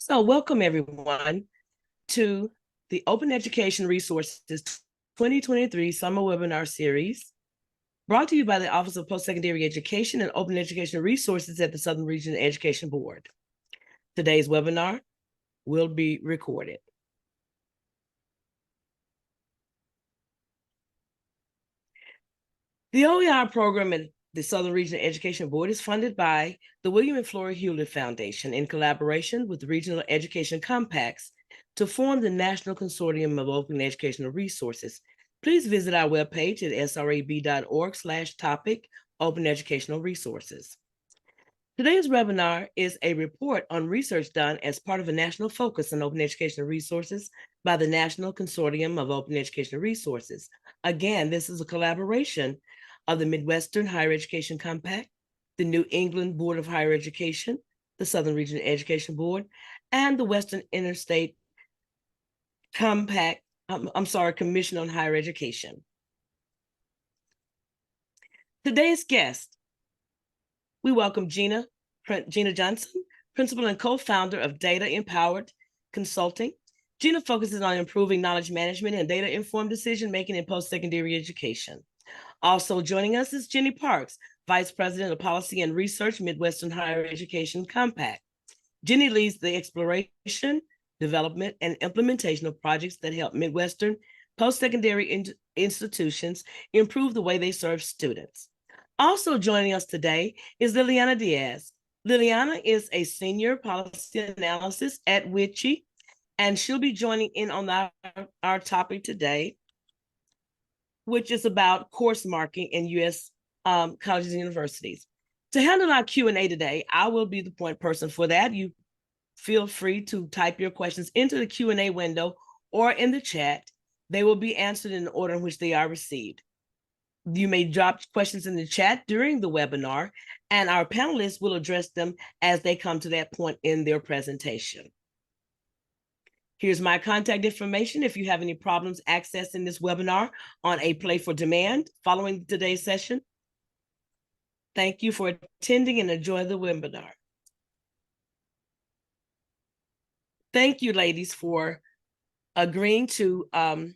So welcome everyone to the Open Education Resources 2023 Summer Webinar Series, brought to you by the Office of Post-Secondary Education and Open Education Resources at the Southern Region Education Board. Today's webinar will be recorded. The OER program at the Southern Regional Education Board is funded by the William and Flora Hewlett Foundation in collaboration with the Regional Education Compacts to form the National Consortium of Open Educational Resources. Please visit our webpage at srab.org/topic Open Educational Resources. Today's webinar is a report on research done as part of a national focus on open educational resources by the National Consortium of Open Educational Resources. Again, this is a collaboration of the Midwestern Higher Education Compact, the New England Board of Higher Education, the Southern Regional Education Board, and the Western Interstate Commission on Higher Education. Today's guest, we welcome Gina Johnson, principal and co-founder of Data Empowered Consulting. Gina focuses on improving knowledge management and data-informed decision-making in post-secondary education. Also joining us is Jenny Parks, Vice President of Policy and Research, Midwestern Higher Education Compact. Jenny leads the exploration, development, and implementation of projects that help Midwestern post-secondary institutions improve the way they serve students. Also joining us today is Liliana Diaz. Liliana is a senior policy analyst at WICHE, and she'll be joining in on our topic today, which is about course marking in U.S. colleges and universities. To handle our Q&A today, I will be the point person for that. You feel free to type your questions into the Q&A window or in the chat. They will be answered in the order in which they are received. You may drop questions in the chat during the webinar, and our panelists will address them as they come to that point in their presentation. Here's my contact information if you have any problems accessing this webinar on a Play for Demand following today's session. Thank you for attending and enjoy the webinar. Thank you, ladies, for agreeing to come.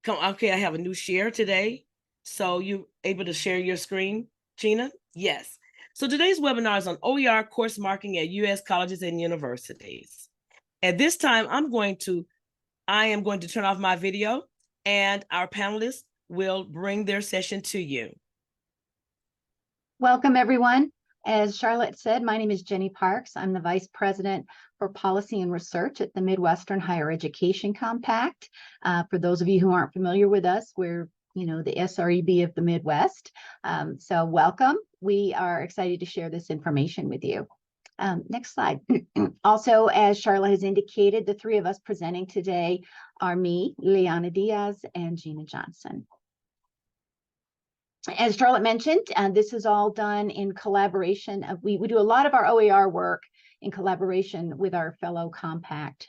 Okay, I have a new share today. So you able to share your screen, Gina? Yes. So today's webinar is on OER course marking at U.S. colleges and universities. At this time, I am going to turn off my video, and our panelists will bring their session to you. Welcome, everyone. As Charlotte said, my name is Jenny Parks. I'm the Vice President for Policy and Research at the Midwestern Higher Education Compact. For those of you who aren't familiar with us, we're the SREB of the Midwest. So welcome. We are excited to share this information with you. Next slide. Also, as Charlotte has indicated, the three of us presenting today are me, Liliana Diaz, and Gina Johnson. As Charlotte mentioned, this is all done in collaboration. We do a lot of our OER work in collaboration with our fellow Compact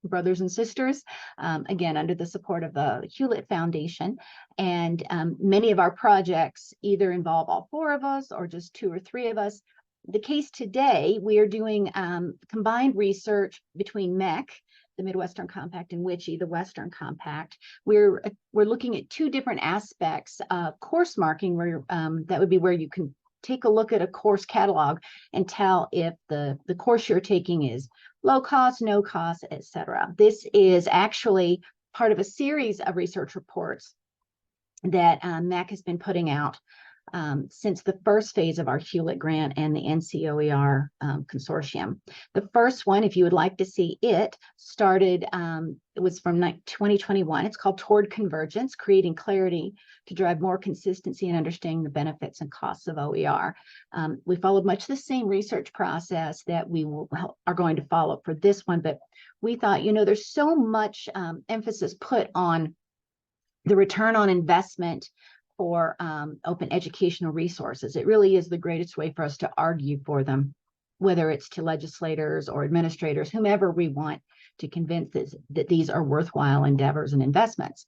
brothers and sisters, again, under the support of the Hewlett Foundation. And many of our projects either involve all four of us or just two or three of us. The case today, we are doing combined research between MEC, the Midwestern Compact, and WICHE, the Western Compact. We're looking at two different aspects of course marking, where that would be where you can take a look at a course catalog and tell if the course you're taking is low cost, no cost, etc. This is actually part of a series of research reports that MEC has been putting out since the first phase of our Hewlett grant and the NCOER consortium. The first one, if you would like to see it, started, it was from 2021. It's called Toward Convergence, Creating Clarity to Drive More Consistency and Understanding the Benefits and Costs of OER. We followed much the same research process that we are going to follow for this one, but we thought, there's so much emphasis put on the return on investment for open educational resources. It really is the greatest way for us to argue for them, whether it's to legislators or administrators, whomever we want to convince that these are worthwhile endeavors and investments.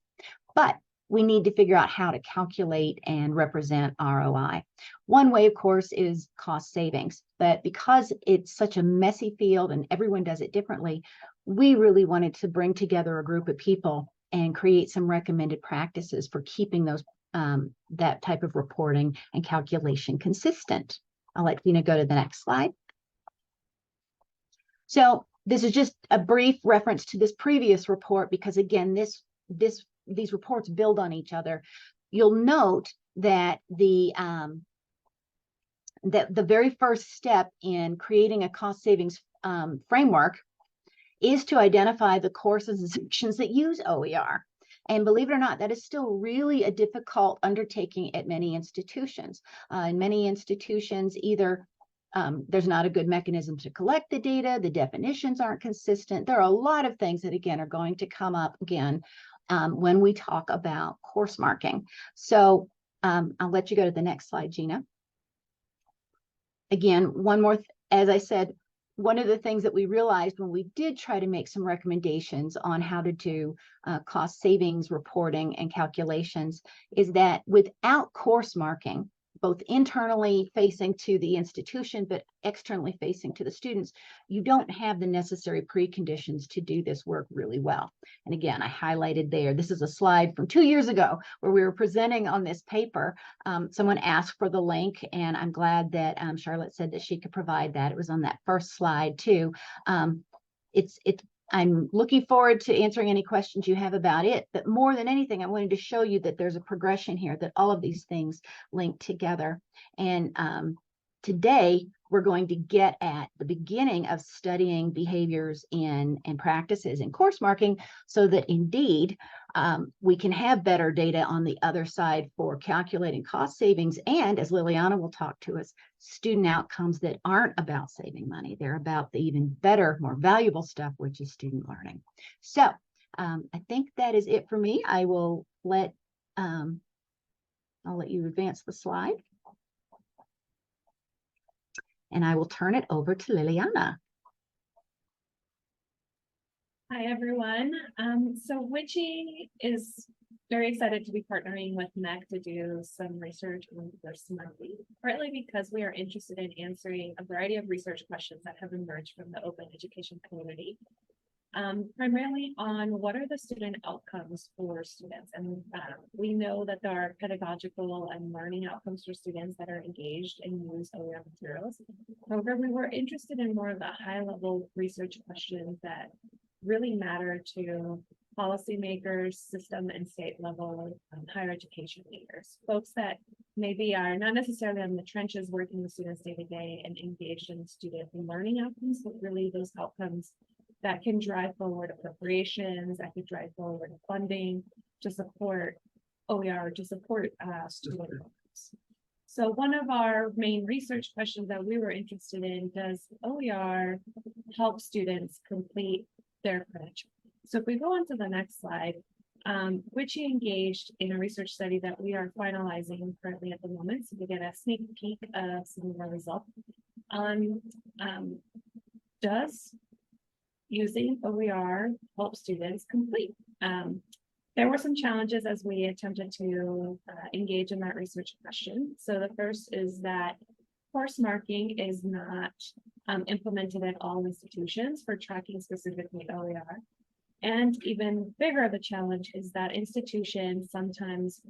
But we need to figure out how to calculate and represent ROI. One way, of course, is cost savings, but because it's such a messy field and everyone does it differently, we really wanted to bring together a group of people and create some recommended practices for keeping those that type of reporting and calculation consistent. I'll let Tina go to the next slide. So this is just a brief reference to this previous report, because again, these reports build on each other. You'll note that the very first step in creating a cost savings framework is to identify the courses and sections that use OER. And believe it or not, that is still really a difficult undertaking at many institutions. In many institutions, either there's not a good mechanism to collect the data, the definitions aren't consistent. There are a lot of things that, again, are going to come up again when we talk about course marking. So I'll let you go to the next slide, Gina. Again, one more, as I said, one of the things that we realized when we did try to make some recommendations on how to do cost savings reporting and calculations is that without course marking, both internally facing to the institution, but externally facing to the students, you don't have the necessary preconditions to do this work really well. And again, I highlighted there, this is a slide from 2 years ago where we were presenting on this paper. Someone asked for the link, and I'm glad that Charlotte said that she could provide that. It was on that first slide too. I'm looking forward to answering any questions you have about it, but more than anything, I wanted to show you that there's a progression here, that all of these things link together. And today, we're going to get at the beginning of studying behaviors and practices in course marking so that indeed we can have better data on the other side for calculating cost savings and, as Liliana will talk to us, student outcomes that aren't about saving money. They're about the even better, more valuable stuff, which is student learning. So I think that is it for me. I will I'll let you advance the slide. And I will turn it over to Liliana. Hi, everyone. So WICHE is very excited to be partnering with MEC to do some research on course marking, partly because we are interested in answering a variety of research questions that have emerged from the open education community. Primarily on what are the student outcomes for students. And we know that there are pedagogical and learning outcomes for students that are engaged and use OER materials. However, we were interested in more of the high-level research questions that really matter to policymakers, system and state level higher education leaders, folks that maybe are not necessarily on the trenches working with students day to day and engaged in student learning outcomes, but really those outcomes that can drive forward appropriations, that could drive forward funding to support OER, to support student outcomes. So one of our main research questions that we were interested in, does OER help students complete their credential? So if we go on to the next slide, WICHE engaged in a research study that we are finalizing currently at the moment, so we get a sneak peek of some of our results on does using OER help students complete. There were some challenges as we attempted to engage in that research question. So the first is that course marking is not implemented at all institutions for tracking specifically OER. And even bigger of a challenge is that institutions sometimes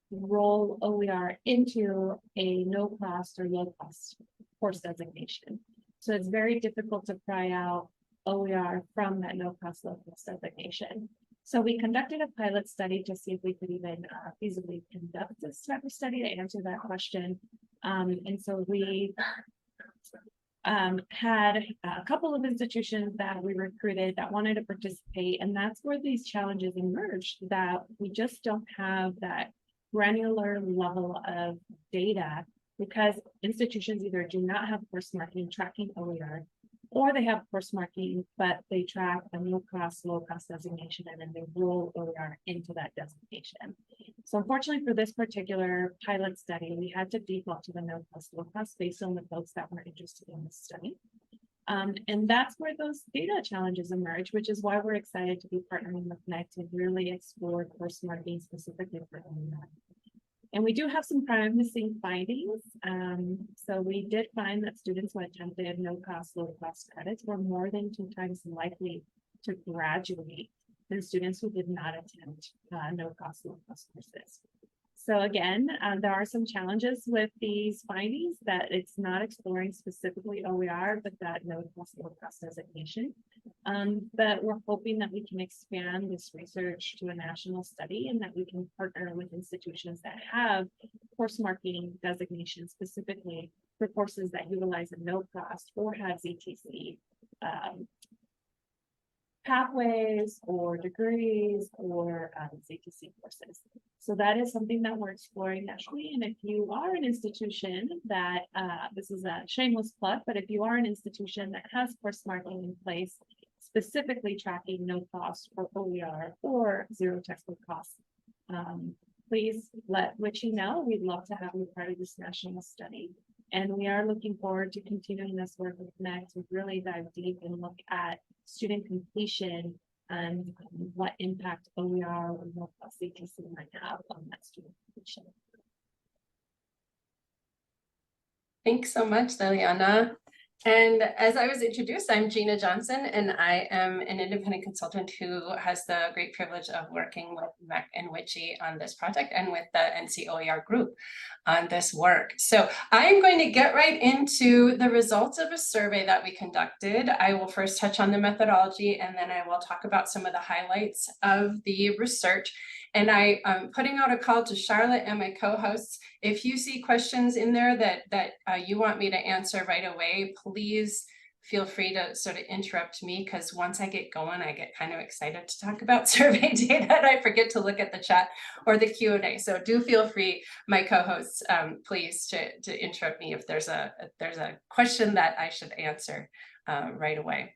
roll OER into a no-cost or low-cost course designation. So it's very difficult to pry out OER from that no-cost, low-cost designation. So we conducted a pilot study to see if we could even feasibly conduct this type of study to answer that question. And so we had a couple of institutions that we recruited that wanted to participate, and that's where these challenges emerged, that we just don't have that granular level of data because institutions either do not have course marking tracking OER, or they have course marking, but they track a no-cost, low-cost designation, and then they roll OER into that designation. So unfortunately for this particular pilot study, we had to default to the no-cost, low-cost based on the folks that were interested in this study. And that's where those data challenges emerge, which is why we're excited to be partnering with MEC to really explore course marking specifically for OER. And we do have some promising findings. So we did find that students who attempted no-cost, low-cost credits were more than 2 times likely to graduate than students who did not attempt no-cost, low-cost courses. So again, there are some challenges with these findings, that it's not exploring specifically OER, but that no-cost, low-cost designation. But we're hoping that we can expand this research to a national study, and that we can partner with institutions that have course marking designation specifically for courses that utilize a no-cost or have ZTC pathways or degrees or ZTC courses. So that is something that we're exploring nationally. And if you are an institution that, this is a shameless plug, but if you are an institution that has course marking in place, specifically tracking no cost for OER or zero textbook costs, please let Witchy know. We'd love to have you part of this national study. And we are looking forward to continuing this work with MEC to really dive deep and look at student completion and what impact OER or no-cost ZTC might have on that student completion. Thanks so much, Liliana. And as I was introduced, I'm Gina Johnson, and I am an independent consultant who has the great privilege of working with MEC and Witchy on this project and with the NCOER group on this work. So I'm going to get right into the results of a survey that we conducted. I will first touch on the methodology, and then I will talk about some of the highlights of the research. And I'm putting out a call to Charlotte and my co-hosts. If you see questions in there that you want me to answer right away, please feel free to sort of interrupt me, because once I get going, I get kind of excited to talk about survey data and I forget to look at the chat or the Q&A. So do feel free, my co-hosts, please to interrupt me if there's a question that I should answer right away.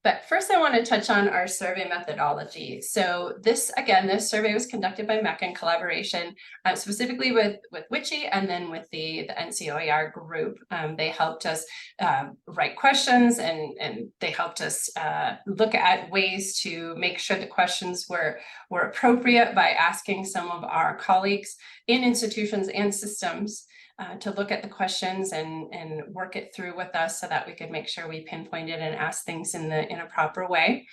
But first, I want to touch on our survey methodology. So this survey was conducted by MEC in collaboration, specifically with Witchy and then with the NCOER group. They helped us write questions, and they helped us look at ways to make sure the questions were appropriate by asking some of our colleagues in institutions and systems to look at the questions and work it through with us so that we could make sure we pinpointed and asked things in a proper way.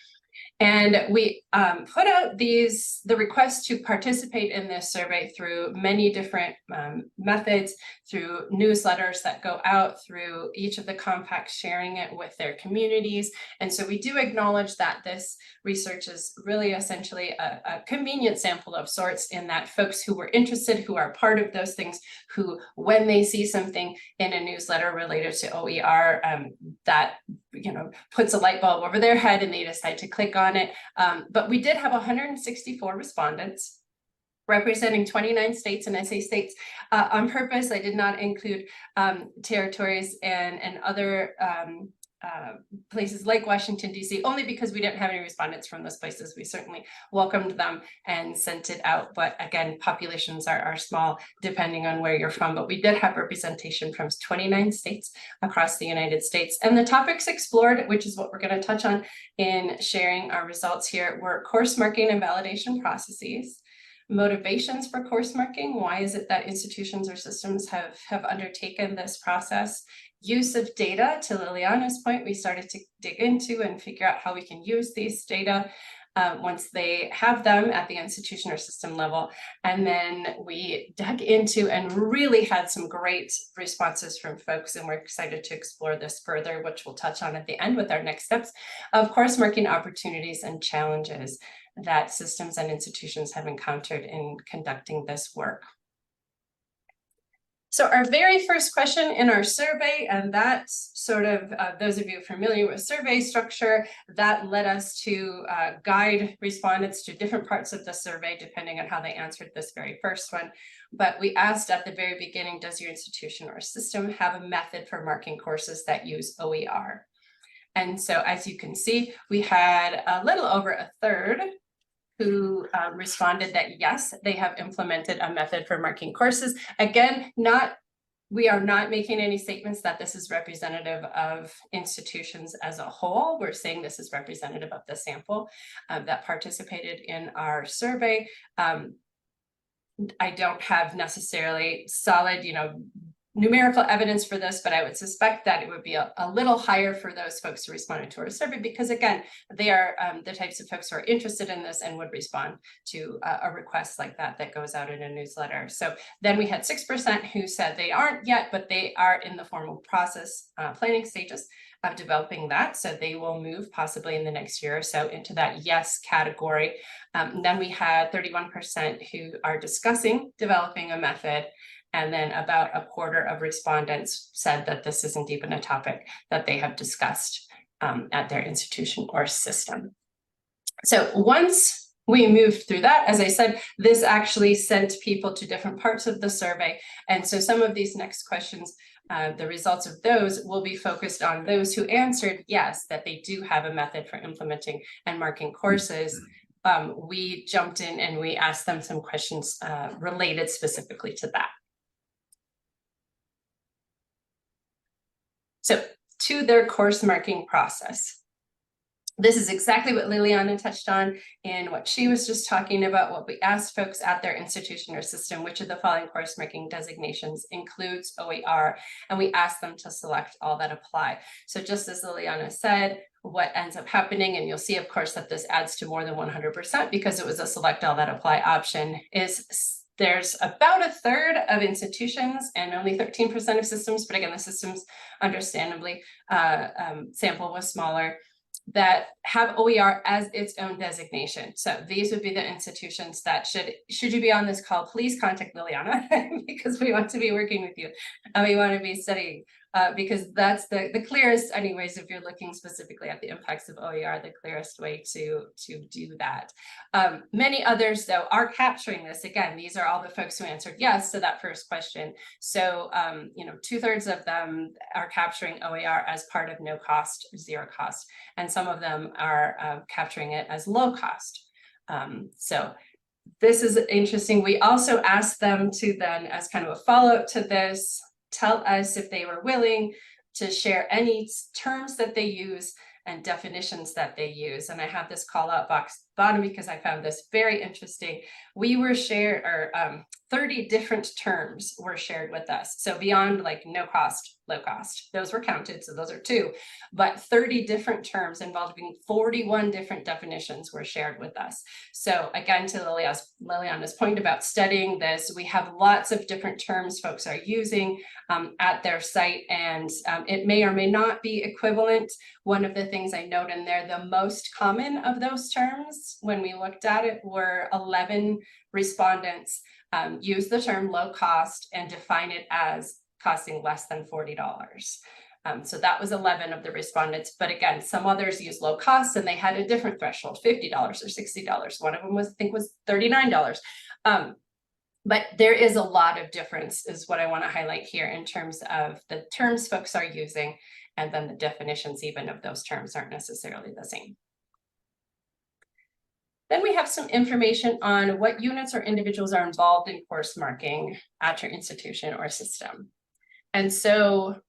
And we put out the request to participate in this survey through many different methods, through newsletters that go out, through each of the compacts sharing it with their communities. And so we do acknowledge that this research is really essentially a convenient sample of sorts, in that folks who were interested, who are part of those things, who, when they see something in a newsletter related to OER, that puts a light bulb over their head and they decide to click on it. But we did have 164 respondents representing 29 states, and I say states on purpose. I did not include territories and other places like Washington, D.C., only because we didn't have any respondents from those places. We certainly welcomed them and sent it out. But again, populations are small depending on where you're from. But we did have representation from 29 states across the United States. And the topics explored, which is what we're going to touch on in sharing our results here, were course marking and validation processes, motivations for course marking. Why is it that institutions or systems have undertaken this process? Use of data, to Liliana's point, we started to dig into and figure out how we can use these data once they have them at the institution or system level. And then we dug into and really had some great responses from folks, and we're excited to explore this further, which we'll touch on at the end with our next steps of course marking opportunities and challenges that systems and institutions have encountered in conducting this work. So our very first question in our survey, and that's sort of, those of you familiar with survey structure, that led us to guide respondents to different parts of the survey, depending on how they answered this very first one. But we asked at the very beginning, does your institution or system have a method for marking courses that use OER? And so as you can see, we had a little over a third who responded that yes, they have implemented a method for marking courses. Again, not We are not making any statements that this is representative of institutions as a whole. We're saying this is representative of the sample that participated in our survey. I don't have necessarily solid, numerical evidence for this, but I would suspect that it would be a little higher for those folks who responded to our survey, because again, they are the types of folks who are interested in this and would respond to a request like that goes out in a newsletter. So then we had 6% who said they aren't yet, but they are in the formal process planning stages of developing that. So they will move possibly in the next year or so into that yes category. Then we had 31% who are discussing developing a method. And then about a quarter of respondents said that this isn't even a topic that they have discussed at their institution or system. So once we moved through that, as I said, this actually sent people to different parts of the survey. And so some of these next questions, the results of those will be focused on those who answered yes, that they do have a method for implementing and marking courses. We jumped in and we asked them some questions related specifically to that. So to their course marking process. This is exactly what Liliana touched on in what she was just talking about, what we asked folks at their institution or system, which of the following course marking designations includes OER, and we asked them to select all that apply. So just as Liliana said, what ends up happening, and you'll see, of course, that this adds to more than 100% because it was a select all that apply option, is there's about a third of institutions and only 13% of systems, but again, the systems understandably sample was smaller, that have OER as its own designation. So these would be the institutions that should you be on this call, please contact Liliana because we want to be working with you and we want to be studying because that's the clearest, anyways, if you're looking specifically at the impacts of OER, the clearest way to do that. Many others, though, are capturing this. Again, these are all the folks who answered yes to that first question. So, 2/3 of them are capturing OER as part of no cost, zero cost, and some of them are capturing it as low cost. So this is interesting. We also asked them to then, as kind of a follow-up to this, tell us if they were willing to share any terms that they use and definitions that they use. And I have this call out box bottom because I found this very interesting. We were shared, or 30 different terms were shared with us. So beyond like no cost, low cost, those were counted. So those are 2, but 30 different terms involving 41 different definitions were shared with us. So again, to Liliana's point about studying this, we have lots of different terms folks are using at their site, and it may or may not be equivalent. One of the things I note in there, the most common of those terms, when we looked at it, were 11 respondents use the term low cost and define it as costing less than $40. So that was 11 of the respondents. But again, some others use low cost and they had a different threshold, $50 or $60. One of them was, I think, was $39. But there is a lot of difference is what I want to highlight here in terms of the terms folks are using, and then the definitions even of those terms aren't necessarily the same. Then we have some information on what units or individuals are involved in course marking at your institution or system. And so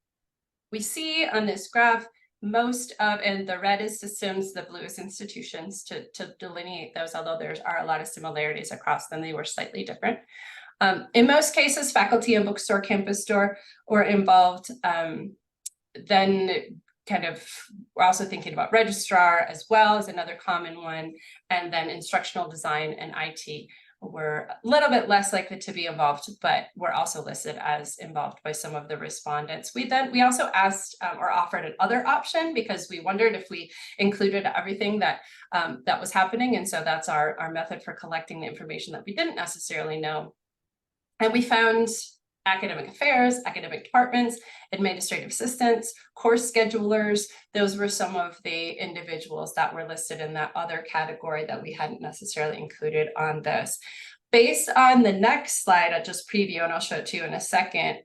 we see on this graph most of, and the red is systems, the blue is institutions, to delineate those, although there are a lot of similarities across them, they were slightly different. In most cases, faculty and bookstore, campus store were involved. Then kind of, we're also thinking about registrar as well as another common one. And then instructional design and IT were a little bit less likely to be involved, but were also listed as involved by some of the respondents. We also asked or offered another option because we wondered if we included everything that that was happening. And so that's our method for collecting the information that we didn't necessarily know. And we found academic affairs, academic departments, administrative assistants, course schedulers. Those were some of the individuals that were listed in that other category that we hadn't necessarily included on this. Based on the next slide, I'll just preview and I'll show it to you in a second.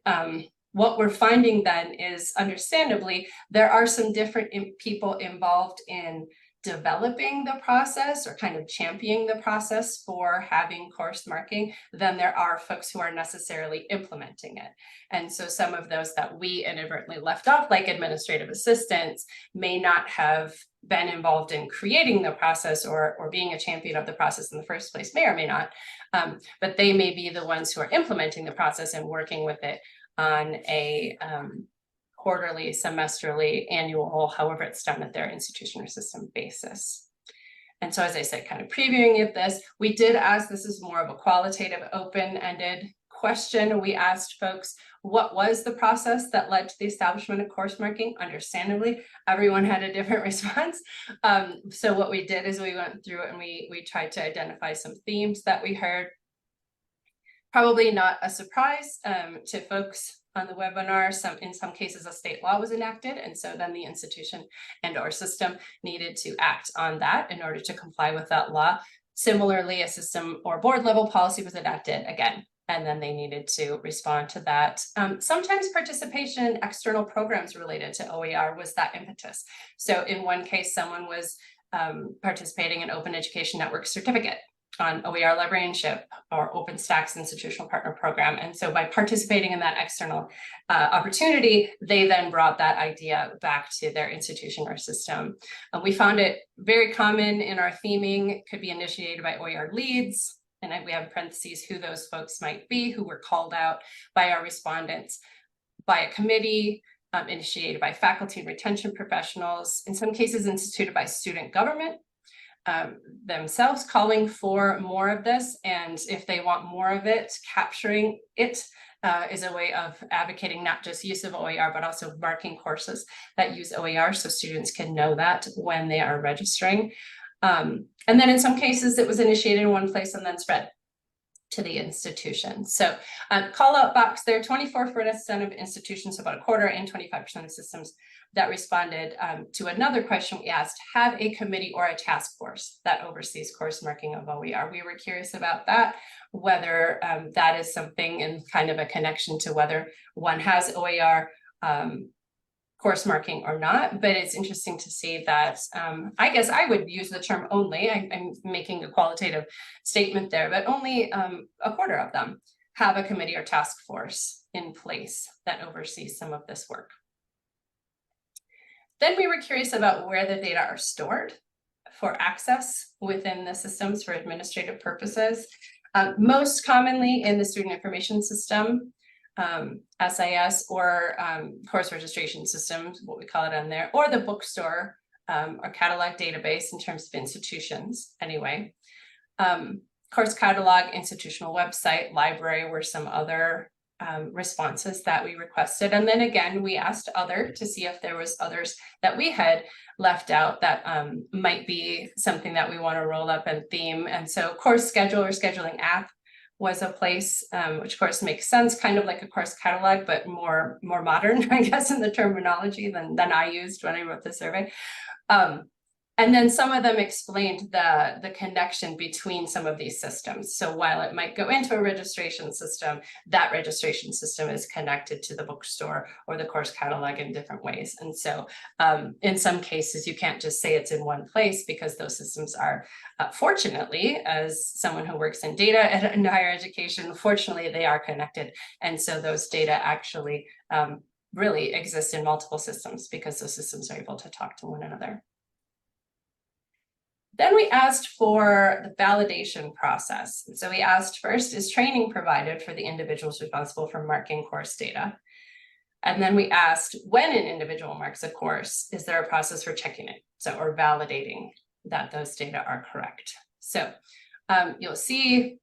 What we're finding then is, understandably, there are some different people involved in developing the process or kind of championing the process for having course marking than there are folks who are necessarily implementing it. And so some of those that we inadvertently left off, like administrative assistants, may not have been involved in creating the process or being a champion of the process in the first place, may or may not, but they may be the ones who are implementing the process and working with it on a quarterly, semesterly, annual, however it's done at their institution or system basis. And so, as I said, kind of previewing of this, we did ask, this is more of a qualitative, open-ended question. We asked folks, what was the process that led to the establishment of course marking? Understandably, everyone had a different response. So what we did is we went through and we tried to identify some themes that we heard. Probably not a surprise to folks on the webinar, in some cases a state law was enacted, and so then the institution and or system needed to act on that in order to comply with that law. Similarly, a system or board level policy was enacted again, and then they needed to respond to that. Sometimes participation in external programs related to OER was that impetus. So in one case, someone was participating in Open Education Network certificate on OER librarianship or OpenStack's institutional partner program. And so by participating in that external opportunity, they then brought that idea back to their institution or system. We found it very common in our theming. It could be initiated by OER leads, and we have in parentheses who those folks might be, who were called out by our respondents, by a committee, initiated by faculty and retention professionals, in some cases instituted by student government, themselves calling for more of this, and if they want more of it, capturing it is a way of advocating not just use of OER, but also marking courses that use OER so students can know that when they are registering. And then in some cases, it was initiated in one place and then spread to the institution. So call out box there, 24% of institutions, about a quarter, and 25% of systems that responded to another question we asked, have a committee or a task force that oversees course marking of OER. We were curious about that, whether that is something in kind of a connection to whether one has OER course marking or not, but it's interesting to see that, I guess I would use the term only, I'm making a qualitative statement there, but only a quarter of them have a committee or task force in place that oversees some of this work. Then we were curious about where the data are stored for access within the systems for administrative purposes. Most commonly in the student information system, SIS, or course registration systems, what we call it on there, or the bookstore or catalog database in terms of institutions anyway. Course catalog, institutional website, library were some other responses that we requested. And then again, we asked other to see if there was others that we had left out that might be something that we want to roll up and theme. And so course schedule or scheduling app was a place, which of course makes sense, kind of like a course catalog, but more modern, I guess, in the terminology than I used when I wrote the survey. And then some of them explained the connection between some of these systems. So while it might go into a registration system, that registration system is connected to the bookstore or the course catalog in different ways. And so in some cases, you can't just say it's in one place because those systems are, fortunately, as someone who works in data in higher education, fortunately, they are connected. And so those data actually really exist in multiple systems because those systems are able to talk to one another. Then we asked for the validation process. So we asked first, is training provided for the individuals responsible for marking course data? And then we asked, when an individual marks a course, is there a process for checking it? So, or validating that those data are correct. So you'll see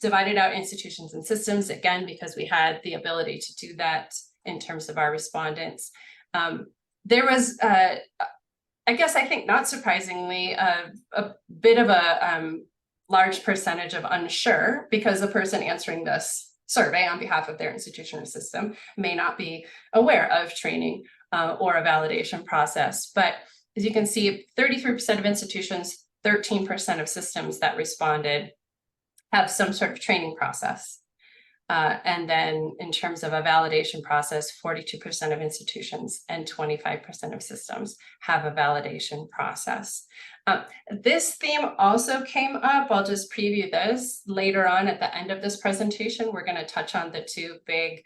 divided out institutions and systems, again, because we had the ability to do that in terms of our respondents. There was I guess I think not surprisingly, a bit of a large percentage of unsure because the person answering this survey on behalf of their institution or system may not be aware of training or a validation process. But as you can see, 33% of institutions, 13% of systems that responded have some sort of training process. And then in terms of a validation process, 42% of institutions and 25% of systems have a validation process. This theme also came up. I'll just preview this later on at the end of this presentation. We're going to touch on the two big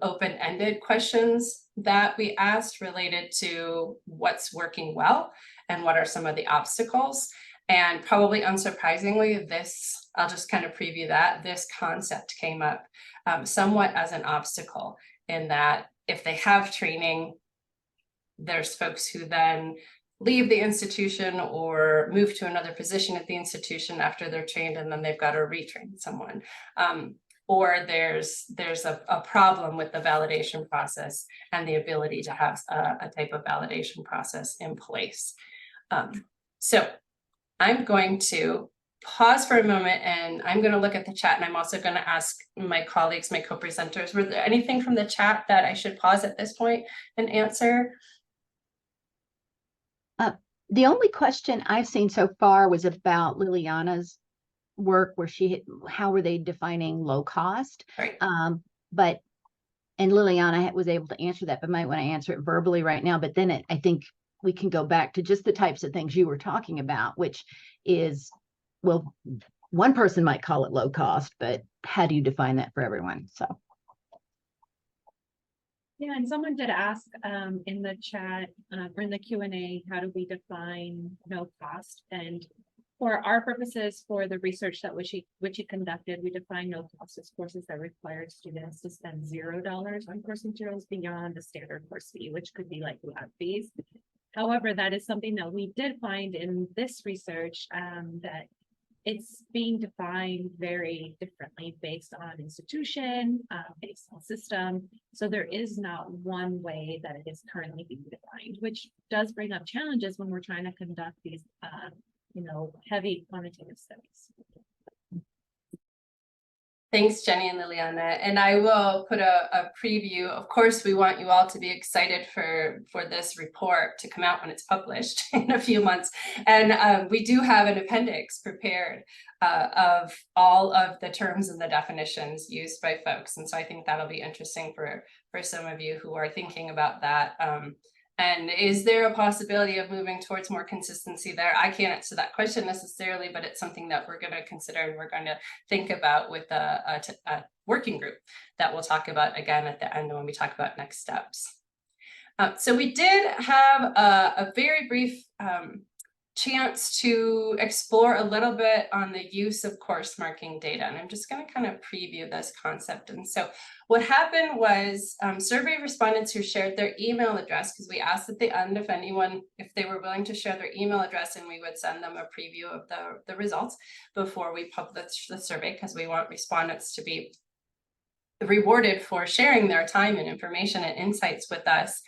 open-ended questions that we asked related to what's working well and what are some of the obstacles. And probably unsurprisingly, this, I'll just kind of preview that, this concept came up somewhat as an obstacle, in that if they have training, there's folks who then leave the institution or move to another position at the institution after they're trained, and then they've got to retrain someone. Or there's a problem with the validation process and the ability to have a type of validation process in place. So I'm going to pause for a moment, and I'm going to look at the chat, and I'm also going to ask my colleagues, my co-presenters, were there anything from the chat that I should pause at this point and answer? The only question I've seen so far was about Liliana's work, where how were they defining low cost? Right. And Liliana was able to answer that, but might want to answer it verbally right now. But then I think we can go back to just the types of things you were talking about, which is, well, one person might call it low cost, but how do you define that for everyone? So. Yeah, and someone did ask in the chat or in the Q&A, how do we define no cost? And for our purposes, for the research that Witchy conducted, we define no cost as courses that required students to spend $0 on course materials beyond the standard course fee, which could be like lab fees. However, that is something that we did find in this research, that it's being defined very differently based on institution, based on system. So there is not one way that it is currently being defined, which does bring up challenges when we're trying to conduct these, heavy quantitative studies. Thanks, Jenny and Liliana. And I will put a preview. Of course, we want you all to be excited for this report to come out when it's published in a few months. And we do have an appendix prepared of all of the terms and the definitions used by folks. And so I think that'll be interesting for some of you who are thinking about that. And is there a possibility of moving towards more consistency there? I can't answer that question necessarily, but it's something that we're going to consider and we're going to think about with a working group that we'll talk about again at the end when we talk about next steps. So we did have a very brief chance to explore a little bit on the use of course marking data. And I'm just going to kind of preview this concept. And so what happened was survey respondents who shared their email address, because we asked at the end if they were willing to share their email address, and we would send them a preview of the results before we publish the survey, because we want respondents to be rewarded for sharing their time and information and insights with us.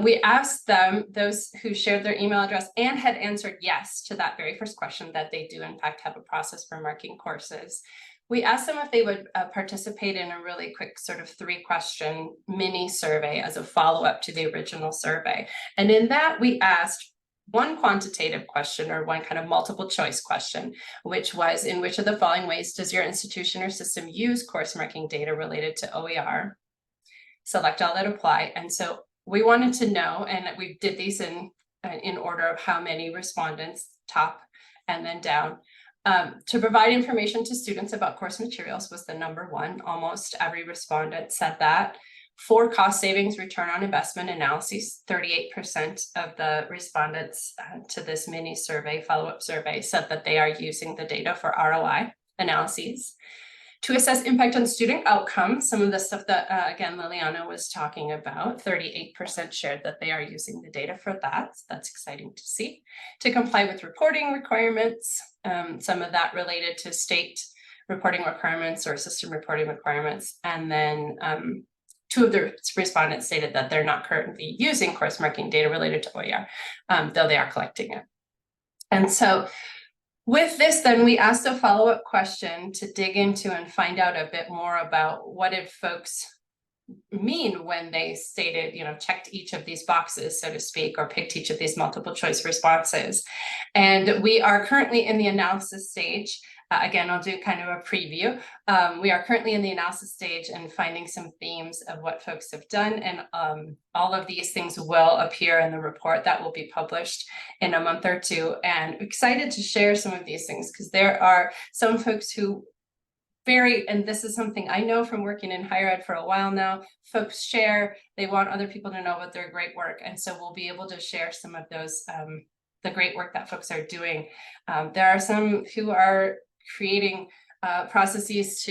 We asked them, those who shared their email address and had answered yes to that very first question, that they do in fact have a process for marking courses. We asked them if they would participate in a really quick sort of 3-question mini survey as a follow-up to the original survey. And in that, we asked one quantitative question, or one kind of multiple choice question, which was, in which of the following ways does your institution or system use course marking data related to OER? Select all that apply. And so we wanted to know, and we did these in order of how many respondents, top and then down, to provide information to students about course materials was the number one. Almost every respondent said that. For cost savings return on investment analyses, 38% of the respondents to this mini survey, follow-up survey, said that they are using the data for ROI analyses. To assess impact on student outcomes, some of the stuff that, again, Liliana was talking about, 38% shared that they are using the data for that. So that's exciting to see. To comply with reporting requirements, some of that related to state reporting requirements or system reporting requirements. And then 2 of the respondents stated that they're not currently using course marking data related to OER, though they are collecting it. And so with this, then we asked a follow-up question to dig into and find out a bit more about what did folks mean when they stated, checked each of these boxes, so to speak, or picked each of these multiple choice responses. And we are currently in the analysis stage. Again, I'll do kind of a preview. We are currently in the analysis stage and finding some themes of what folks have done. And all of these things will appear in the report that will be published in a month or two. And excited to share some of these things because there are some folks who and this is something I know from working in higher ed for a while now, folks share, they want other people to know about their great work. And so we'll be able to share some of those, the great work that folks are doing. There are some who are creating processes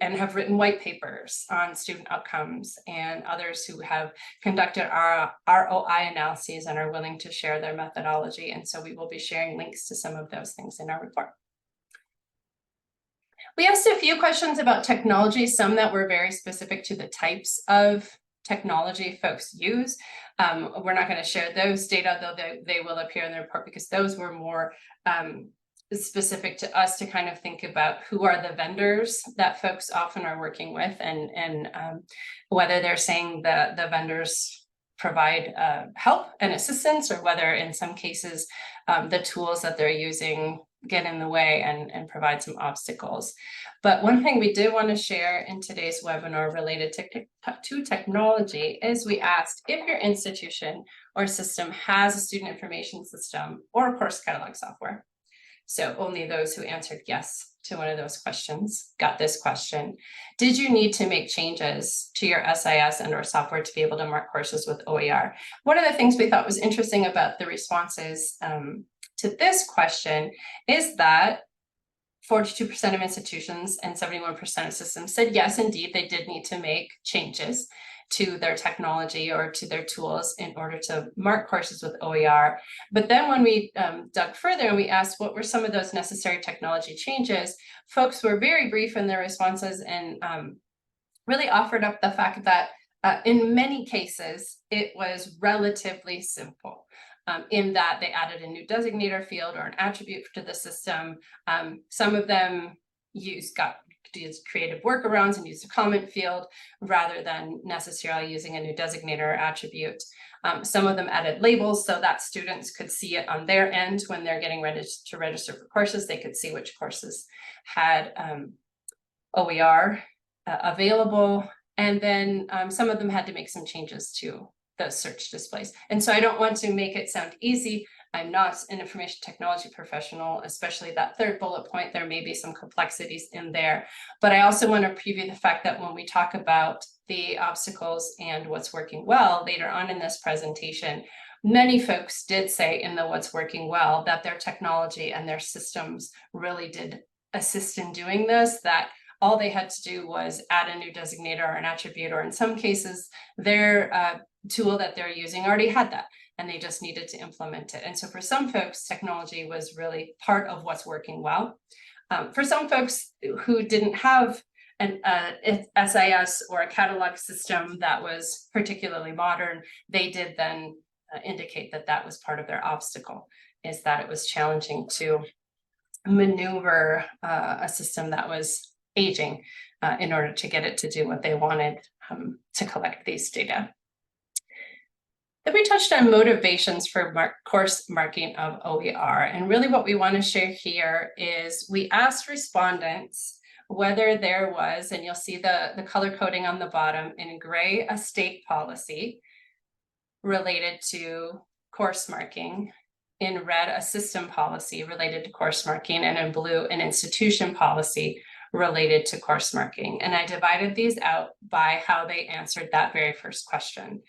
and have written white papers on student outcomes, and others who have conducted ROI analyses and are willing to share their methodology. And so we will be sharing links to some of those things in our report. We asked a few questions about technology, some that were very specific to the types of technology folks use. We're not going to share those data, though they will appear in the report, because those were more specific to us to kind of think about who are the vendors that folks often are working with, and whether they're saying the vendors provide help and assistance, or whether in some cases the tools that they're using get in the way and provide some obstacles. But one thing we did want to share in today's webinar related to technology is we asked if your institution or system has a student information system or course catalog software. So only those who answered yes to one of those questions got this question. Did you need to make changes to your SIS and or software to be able to mark courses with OER? One of the things we thought was interesting about the responses to this question is that 42% of institutions and 71% of systems said yes, indeed, they did need to make changes to their technology or to their tools in order to mark courses with OER. But then when we dug further and we asked what were some of those necessary technology changes, folks were very brief in their responses and really offered up the fact that in many cases, it was relatively simple. In that they added a new designator field or an attribute to the system. Some of them used creative workarounds and used a comment field rather than necessarily using a new designator or attribute. Some of them added labels so that students could see it on their end when they're getting ready to register for courses. They could see which courses had OER available. And then some of them had to make some changes to the search displays. And so I don't want to make it sound easy. I'm not an information technology professional, especially that third bullet point. There may be some complexities in there, but I also want to preview the fact that when we talk about the obstacles and what's working well later on in this presentation, many folks did say in the what's working well that their technology and their systems really did assist in doing this, that all they had to do was add a new designator or an attribute, or in some cases, their tool that they're using already had that, and they just needed to implement it. And so for some folks, technology was really part of what's working well. For some folks who didn't have an SIS or a catalog system that was particularly modern, they did then indicate that that was part of their obstacle, is that it was challenging to maneuver a system that was aging in order to get it to do what they wanted to collect these data. Then we touched on motivations for course marking of OER. And really what we want to share here is we asked respondents whether there was, and you'll see the color coding on the bottom, in gray, a state policy related to course marking, in red, a system policy related to course marking, and in blue, an institution policy related to course marking. And I divided these out by how they answered that very first question.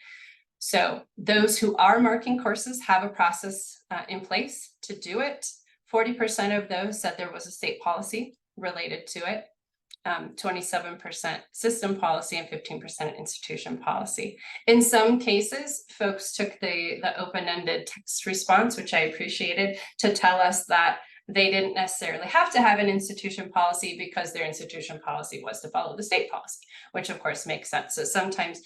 So those who are marking courses have a process in place to do it. 40% of those said there was a state policy related to it. 27% system policy and 15% institution policy. In some cases, folks took the open-ended text response, which I appreciated, to tell us that they didn't necessarily have to have an institution policy because their institution policy was to follow the state policy, which of course makes sense. So sometimes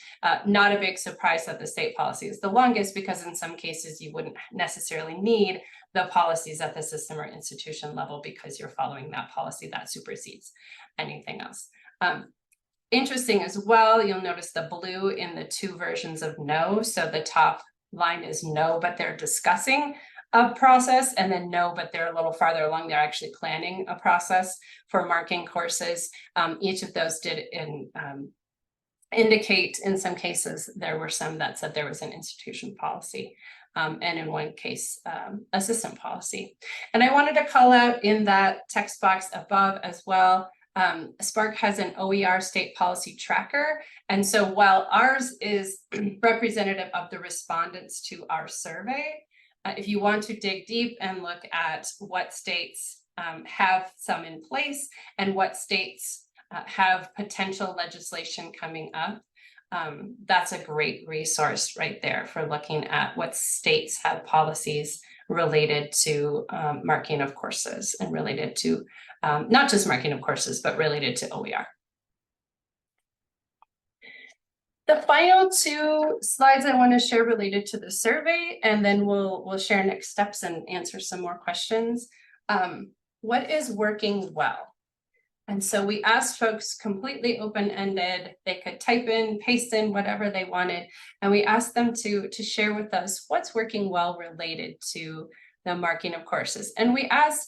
not a big surprise that the state policy is the longest, because in some cases you wouldn't necessarily need the policies at the system or institution level because you're following that policy that supersedes anything else. Interesting as well, you'll notice the blue in the two versions of no. So the top line is no, but they're discussing a process, and then no, but they're a little farther along. They're actually planning a process for marking courses. Each of those did indicate in some cases, there were some that said there was an institution policy. And in one case, a system policy. And I wanted to call out in that text box above as well, Spark has an OER state policy tracker. And so while ours is representative of the respondents to our survey, if you want to dig deep and look at what states have some in place and what states have potential legislation coming up, that's a great resource right there for looking at what states have policies related to marking of courses and related to not just marking of courses, but related to OER. The final two slides I want to share related to the survey, and then we'll share next steps and answer some more questions. What is working well? And so we asked folks completely open-ended. They could type in, paste in whatever they wanted. And we asked them to share with us what's working well related to the marking of courses. And we asked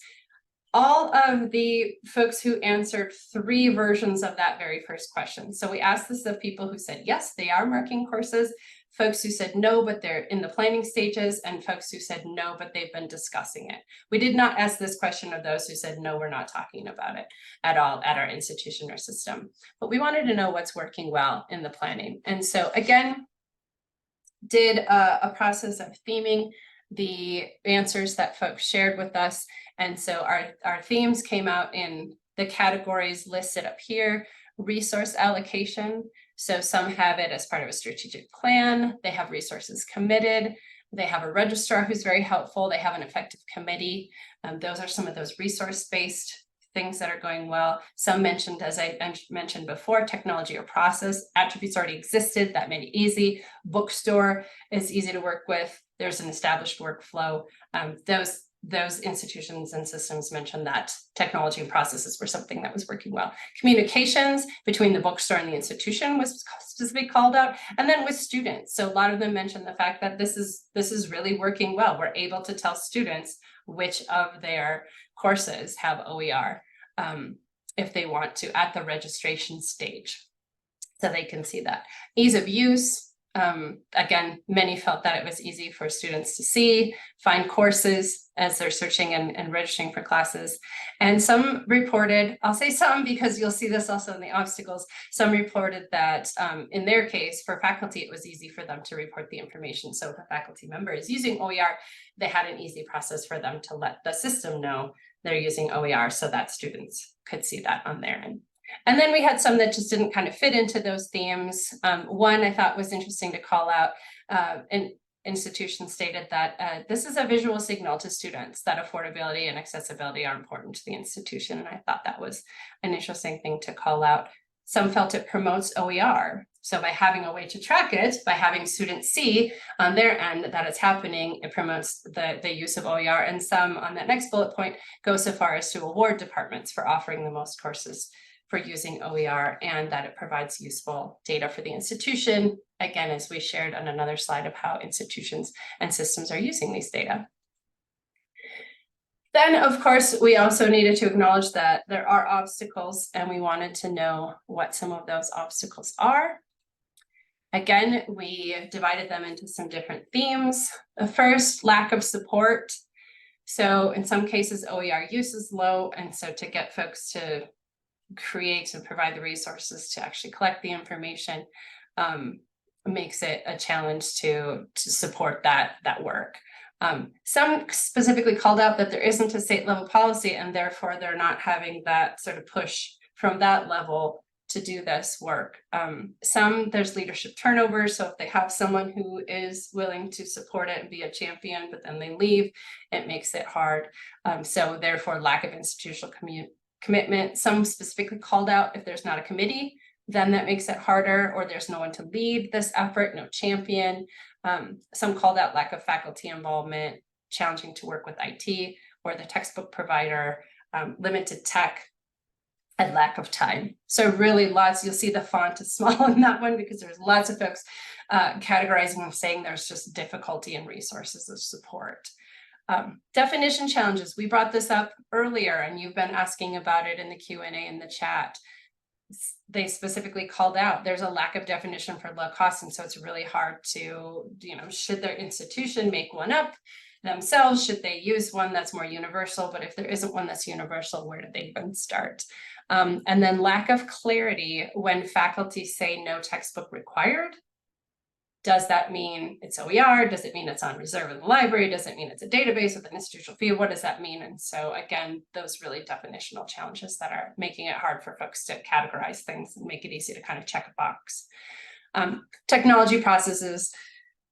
all of the folks who answered 3 versions of that very first question. So we asked this of people who said, yes, they are marking courses, folks who said no, but they're in the planning stages, and folks who said no, but they've been discussing it. We did not ask this question of those who said, no, we're not talking about it at all at our institution or system. But we wanted to know what's working well in the planning. And so again, did a process of theming the answers that folks shared with us. And so our themes came out in the categories listed up here: resource allocation. So some have it as part of a strategic plan. They have resources committed. They have a registrar who's very helpful. They have an effective committee. Those are some of those resource-based things that are going well. Some mentioned, as I mentioned before, technology or process. Attributes already existed, that made it easy. Bookstore is easy to work with. There's an established workflow. Those institutions and systems mentioned that technology and processes were something that was working well. Communications between the bookstore and the institution was specifically called out, and then with students. So a lot of them mentioned the fact that this is really working well. We're able to tell students which of their courses have OER if they want to at the registration stage, so they can see that. Ease of use. Again, many felt that it was easy for students to see, find courses as they're searching and registering for classes. And some reported, I'll say some because you'll see this also in the obstacles, some reported that in their case, for faculty, it was easy for them to report the information. So if a faculty member is using OER, they had an easy process for them to let the system know they're using OER so that students could see that on their end. And then we had some that just didn't kind of fit into those themes. One I thought was interesting to call out. An institution stated that this is a visual signal to students that affordability and accessibility are important to the institution. And I thought that was an interesting thing to call out. Some felt it promotes OER. So by having a way to track it, by having students see on their end that it's happening, it promotes the use of OER. And some on that next bullet point go so far as to award departments for offering the most courses for using OER, and that it provides useful data for the institution. Again, as we shared on another slide of how institutions and systems are using these data. Then, of course, we also needed to acknowledge that there are obstacles, and we wanted to know what some of those obstacles are. Again, we divided them into some different themes. The first, lack of support. So in some cases, OER use is low, and so to get folks to create and provide the resources to actually collect the information makes it a challenge to support that work. Some specifically called out that there isn't a state level policy, and therefore they're not having that sort of push from that level to do this work. Some there's leadership turnover, so if they have someone who is willing to support it and be a champion, but then they leave, it makes it hard. So therefore lack of institutional commitment. Some specifically called out if there's not a committee, then that makes it harder, or there's no one to lead this effort, no champion. Some called out lack of faculty involvement, challenging to work with IT or the textbook provider, limited tech, and lack of time. So really lots, you'll see the font is small in that one because there's lots of folks categorizing and saying there's just difficulty in resources of support. Definition challenges. We brought this up earlier and you've been asking about it in the Q&A in the chat. They specifically called out there's a lack of definition for low cost. And so it's really hard to, should their institution make one up themselves? Should they use one that's more universal? But if there isn't one that's universal, where do they even start? And then lack of clarity when faculty say no textbook required. Does that mean it's OER? Does it mean it's on reserve in the library? Does it mean it's a database with an institutional fee? What does that mean? And so again, those really definitional challenges that are making it hard for folks to categorize things and make it easy to kind of check a box. Technology processes,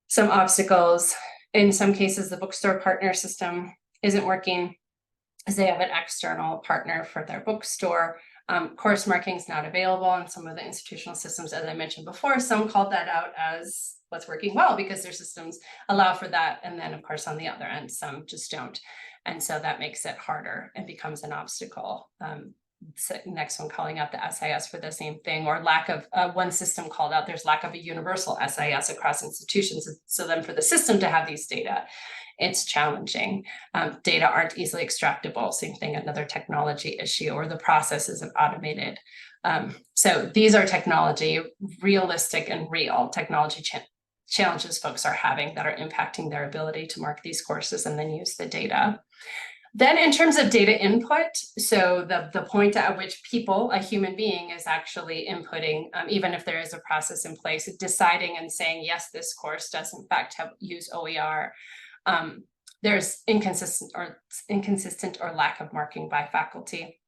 some obstacles. In some cases, the bookstore partner system isn't working as they have an external partner for their bookstore. Course marking is not available in some of the institutional systems, as I mentioned before. Some called that out as what's working well because their systems allow for that. And then of course, on the other end, some just don't. And so that makes it harder and becomes an obstacle. So next one calling out the SIS for the same thing, or lack of one system called out, there's lack of a universal SIS across institutions. So then for the system to have these data, it's challenging. Data aren't easily extractable. Same thing, another technology issue, or the process isn't automated. So these are technology, realistic and real technology challenges folks are having that are impacting their ability to mark these courses and then use the data. Then in terms of data input, so the point at which people, a human being, is actually inputting, even if there is a process in place, deciding and saying, yes, this course does in fact use OER. There's inconsistent or lack of marking by faculty.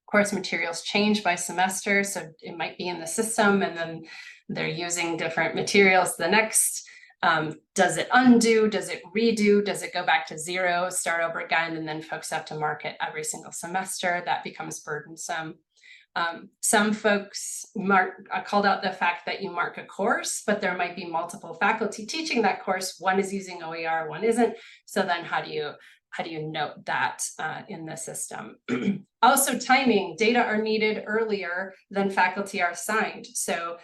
Course materials change by semester, so it might be in the system and then they're using different materials the next. Does it undo? Does it redo? Does it go back to zero, start over again, and then folks have to mark it every single semester? That becomes burdensome. Some folks called out the fact that you mark a course, but there might be multiple faculty teaching that course. One is using OER, one isn't. So then how do you note that in the system? Also, timing. Data are needed earlier than faculty are assigned. So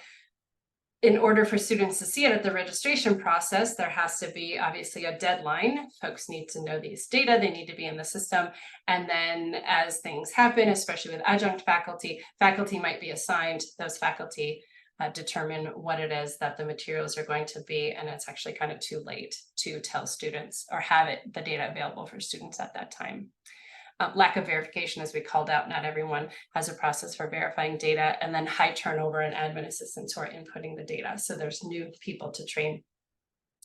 in order for students to see it at the registration process, there has to be obviously a deadline. Folks need to know these data, they need to be in the system. And then as things happen, especially with adjunct faculty might be assigned, those faculty determine what it is that the materials are going to be. And it's actually kind of too late to tell students or have the data available for students at that time. Lack of verification, as we called out, not everyone has a process for verifying data, and then high turnover in admin assistants who are inputting the data. So there's new people to train,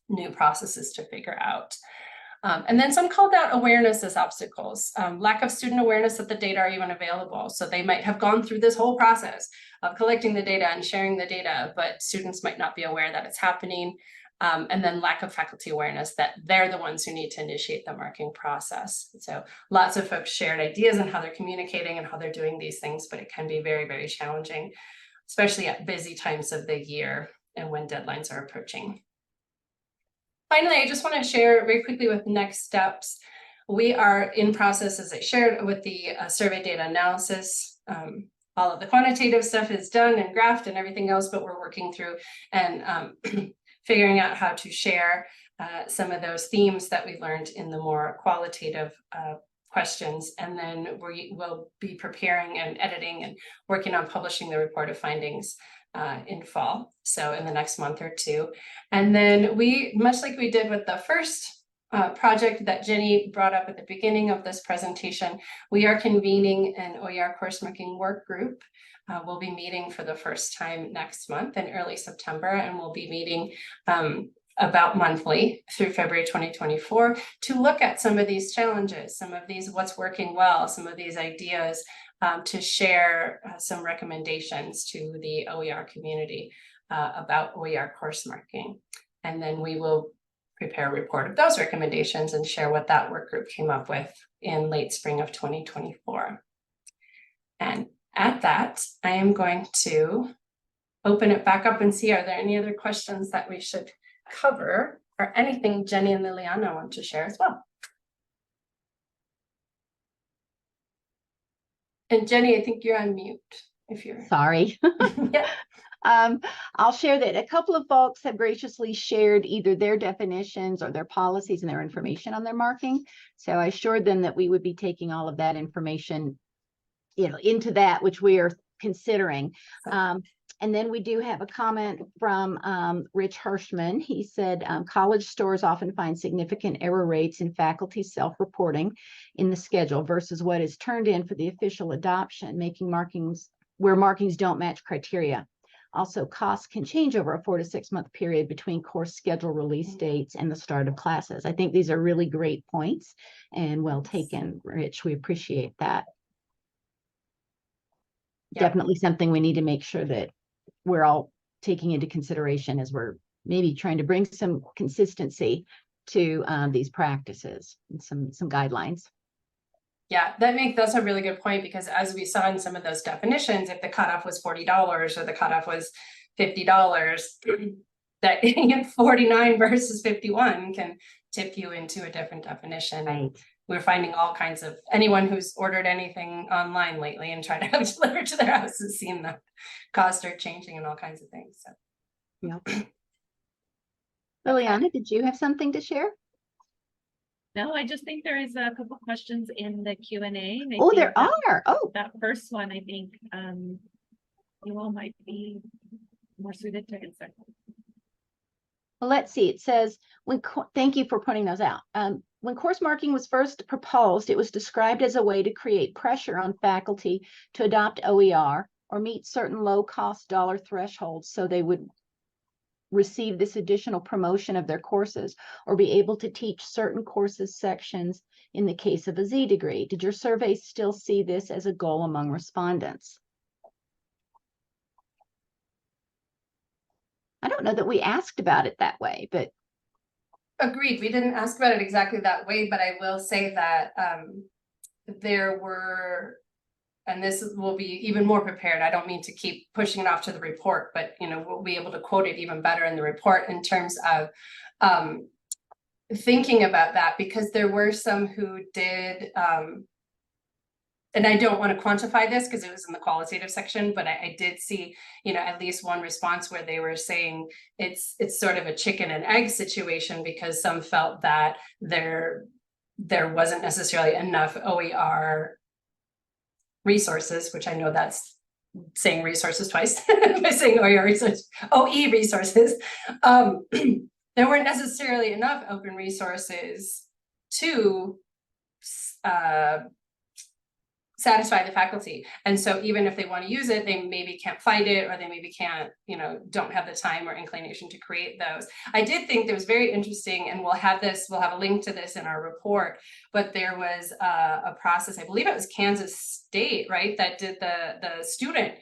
new processes to figure out. And then some called out awareness as obstacles, lack of student awareness that the data are even available. So they might have gone through this whole process of collecting the data and sharing the data, but students might not be aware that it's happening. And then lack of faculty awareness that they're the ones who need to initiate the marking process. So lots of folks shared ideas on how they're communicating and how they're doing these things, but it can be very, very challenging, especially at busy times of the year and when deadlines are approaching. Finally, I just want to share very quickly with next steps. We are in process, as I shared, with the survey data analysis. All of the quantitative stuff is done and graphed and everything else, but we're working through and figuring out how to share some of those themes that we learned in the more qualitative questions. And then we will be preparing and editing and working on publishing the report of findings in fall, so in the next month or two. And then we, much like we did with the first project that Jenny brought up at the beginning of this presentation, we are convening an OER course marking work group. We'll be meeting for the first time next month in early September, and we'll be meeting about monthly through February 2024 to look at some of these challenges, some of these what's working well, some of these ideas, to share some recommendations to the OER community about OER course marking. And then we will prepare a report of those recommendations and share what that work group came up with in late spring of 2024. And at that, I am going to open it back up and see, are there any other questions that we should cover, or anything Jenny and Liliana want to share as well? And Jenny, I think you're on mute if you're. Sorry. Yeah. I'll share that a couple of folks have graciously shared either their definitions or their policies and their information on their marking. So I assured them that we would be taking all of that information, into that which we are considering. And then we do have a comment from Rich Hirschman. He said, college stores often find significant error rates in faculty self-reporting in the schedule versus what is turned in for the official adoption, making markings where markings don't match criteria. Also, costs can change over a 4 to 6 month period between course schedule release dates and the start of classes. I think these are really great points and well taken, Rich. We appreciate that. Yeah. Definitely something we need to make sure that we're all taking into consideration as we're maybe trying to bring some consistency to these practices and some guidelines. Yeah, that's a really good point, because as we saw in some of those definitions, if the cutoff was $40 or the cutoff was $50, that 49 versus 51 can tip you into a different definition. Right. We're finding all kinds of, anyone who's ordered anything online lately and tried to have it delivered to their house has seen the costs are changing and all kinds of things. So. Yeah. Liliana, did you have something to share? No, I just think there is a couple questions in the Q&A. Oh, there are. Oh, That first one, I think you all might be more suited to answer. well, let's see. It says, thank you for pointing those out. When course marking was first proposed, it was described as a way to create pressure on faculty to adopt OER or meet certain low-cost dollar thresholds so they would receive this additional promotion of their courses or be able to teach certain courses sections in the case of a Z degree. Did your survey still see this as a goal among respondents? I don't know that we asked about it that way, but. Agreed. We didn't ask about it exactly that way, but I will say that there were, and this will be even more prepared. I don't mean to keep pushing it off to the report, but we'll be able to quote it even better in the report in terms of thinking about that, because there were some who did, and I don't want to quantify this because it was in the qualitative section, but I did see, at least one response where they were saying it's sort of a chicken and egg situation, because some felt that there wasn't necessarily enough OER resources, which I know that's saying resources twice by saying OER resources, OE resources. There weren't necessarily enough open resources to satisfy the faculty. And so even if they want to use it, they maybe can't find it, or they maybe can't, don't have the time or inclination to create those. I did think that was very interesting, and we'll have a link to this in our report, but there was a process, I believe it was Kansas State, right, that did the student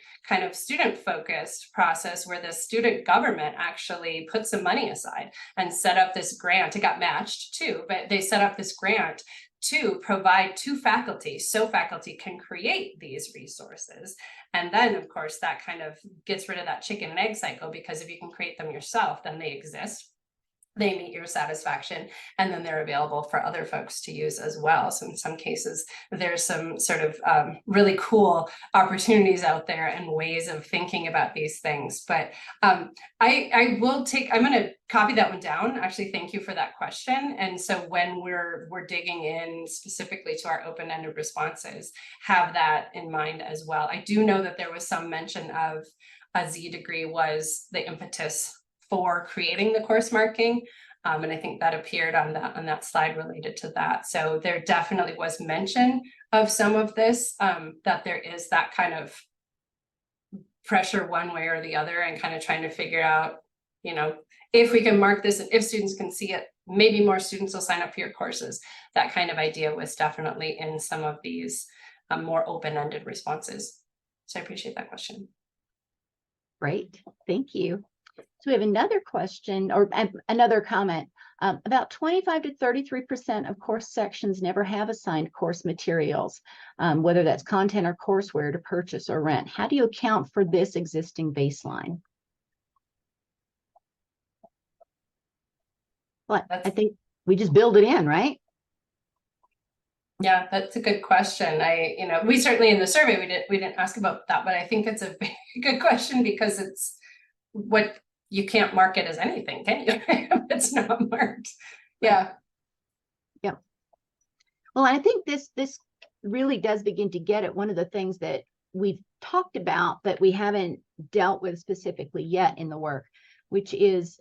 focused process where the student government actually put some money aside and set up this grant. It got matched too, but they set up this grant to provide to faculty so faculty can create these resources. And then of course that kind of gets rid of that chicken and egg cycle, because if you can create them yourself, then they exist, they meet your satisfaction, and then they're available for other folks to use as well. So in some cases, there's some sort of really cool opportunities out there and ways of thinking about these things. But I'm going to copy that one down. Actually, thank you for that question. And so when we're digging in specifically to our open-ended responses, have that in mind as well. I do know that there was some mention of a Z degree was the impetus for creating the course marking. And I think that appeared on that slide related to that. So there definitely was mention of some of this, that there is that kind of pressure one way or the other, and kind of trying to figure out, if we can mark this and if students can see it, maybe more students will sign up for your courses. That kind of idea was definitely in some of these more open-ended responses. So I appreciate that question. Great, thank you. So we have another question, or another comment. About 25 to 33% of course sections never have assigned course materials, whether that's content or courseware to purchase or rent. How do you account for this existing baseline? Well, I think we just build it in, right? Yeah, that's a good question. we certainly in the survey we didn't ask about that, but I think it's a very good question, because what, you can't mark it as anything, can you? If it's not marked. Yeah. Well, I think this really does begin to get at one of the things that we've talked about, but we haven't dealt with specifically yet in the work, which is,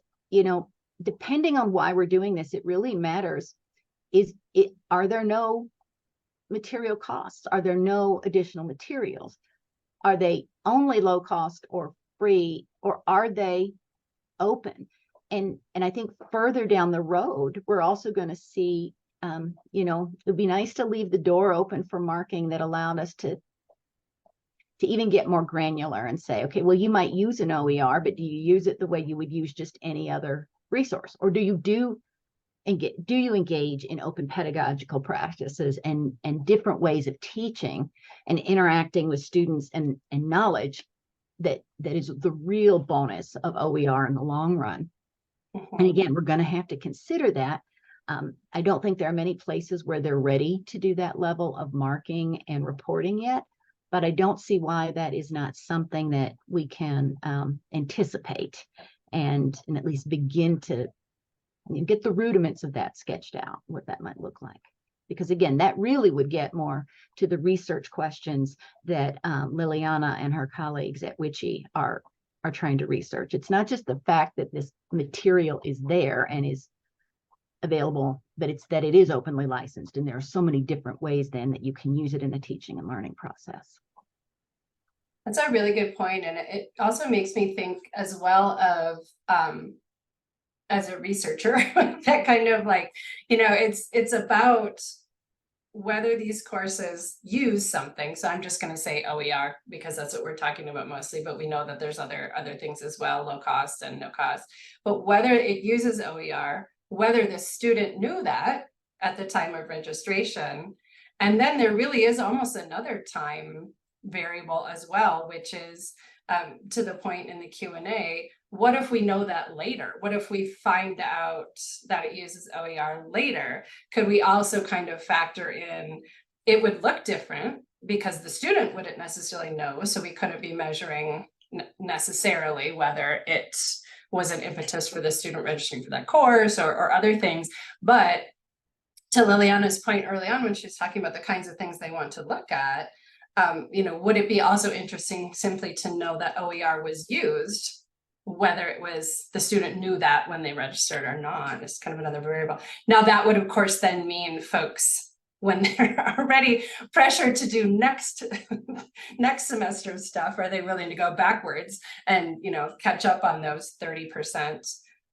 depending on why we're doing this, it really matters. Are there no material costs? Are there no additional materials? Are they only low cost or free, or are they open? And I think further down the road, we're also going to see, it'd be nice to leave the door open for marking that allowed us to even get more granular and say, okay, well, you might use an OER, but do you use it the way you would use just any other resource? Or do you engage in open pedagogical practices and different ways of teaching and interacting with students and knowledge that is the real bonus of OER in the long run? And again, we're going to have to consider that. I don't think there are many places where they're ready to do that level of marking and reporting yet, but I don't see why that is not something that we can anticipate and at least begin to get the rudiments of that sketched out, what that might look like. Because again, that really would get more to the research questions that Liliana and her colleagues at WICHE are trying to research. It's not just the fact that this material is there and is available, but it's that it is openly licensed, and there are so many different ways then that you can use it in the teaching and learning process. That's a really good point, and it also makes me think as well of as a researcher that kind of like, it's about whether these courses use something. So I'm just going to say OER because that's what we're talking about mostly, but we know that there's other things as well, low cost and no cost. But whether it uses OER, whether the student knew that at the time of registration, and then there really is almost another time variable as well, which is to the point in the Q&A, what if we know that later? What if we find out that it uses OER later? Could we also kind of factor in, it would look different because the student wouldn't necessarily know, so we couldn't be measuring necessarily whether it was an impetus for the student registering for that course or other things. But to Liliana's point early on, when she was talking about the kinds of things they want to look at, would it be also interesting simply to know that OER was used, whether it was the student knew that when they registered or not? It's kind of another variable. Now that would of course then mean folks, when they're already pressured to do next semester stuff, are they willing to go backwards and catch up on those 30%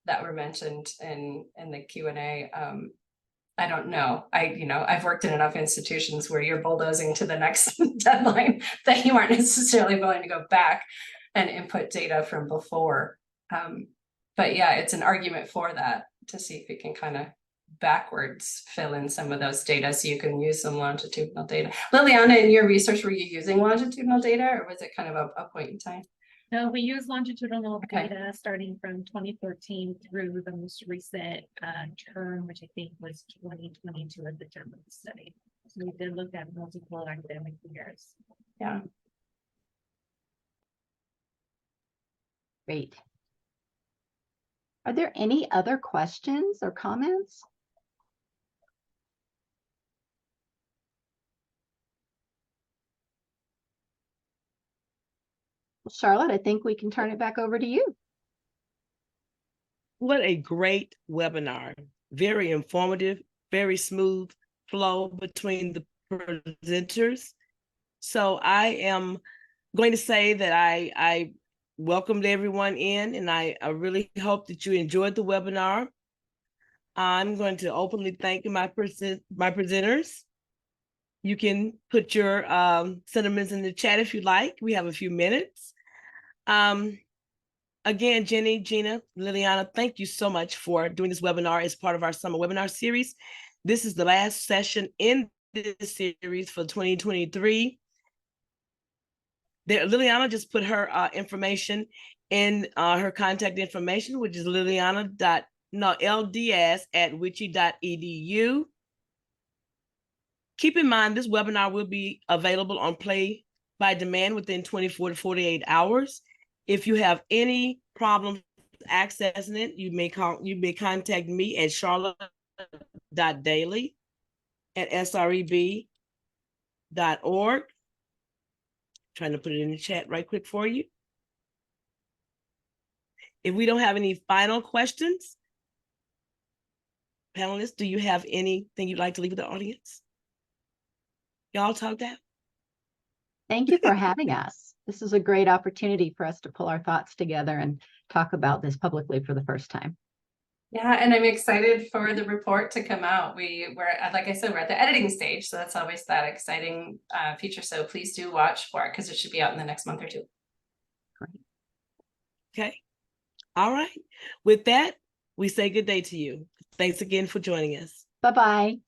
that were mentioned in the Q&A? I don't know. I've worked in enough institutions where you're bulldozing to the next deadline that you aren't necessarily willing to go back and input data from before. But yeah, it's an argument for that, to see if we can kind of backwards fill in some of those data so you can use some longitudinal data. Liliana, in your research, were you using longitudinal data, or was it kind of a point in time? No, we use longitudinal Okay. data starting from 2013 through the most recent term, which I think was 2022 at the term of the study. So we did look at multiple academic years. Yeah. Great. Are there any other questions or comments? Well, Charlotte, I think we can turn it back over to you. What a great webinar. Very informative, very smooth flow between the presenters. So I am going to say that I welcomed everyone in, and I really hope that you enjoyed the webinar. I'm going to openly thank my presenters. You can put your sentiments in the chat if you like. We have a few minutes. Again, Jenny, Gina, Liliana, thank you so much for doing this webinar as part of our summer webinar series. This is the last session in this series for 2023. Liliana just put her information in her contact information, which is lds@wiche.edu. Keep in mind, this webinar will be available on Play by Demand within 24 to 48 hours. If you have any problems accessing it, you may contact me at charlotte.daly@sreb.org. Trying to put it in the chat right quick for you. If we don't have any final questions, panelists, do you have anything you'd like to leave with the audience? Y'all talked out. Thank you for having us. This is a great opportunity for us to pull our thoughts together and talk about this publicly for the first time. Yeah, and I'm excited for the report to come out. We're, like I said, we're at the editing stage, so that's always that exciting feature. So please do watch for it because it should be out in the next month or two. Great. Okay. All right. With that, we say good day to you. Thanks again for joining us. Bye-bye.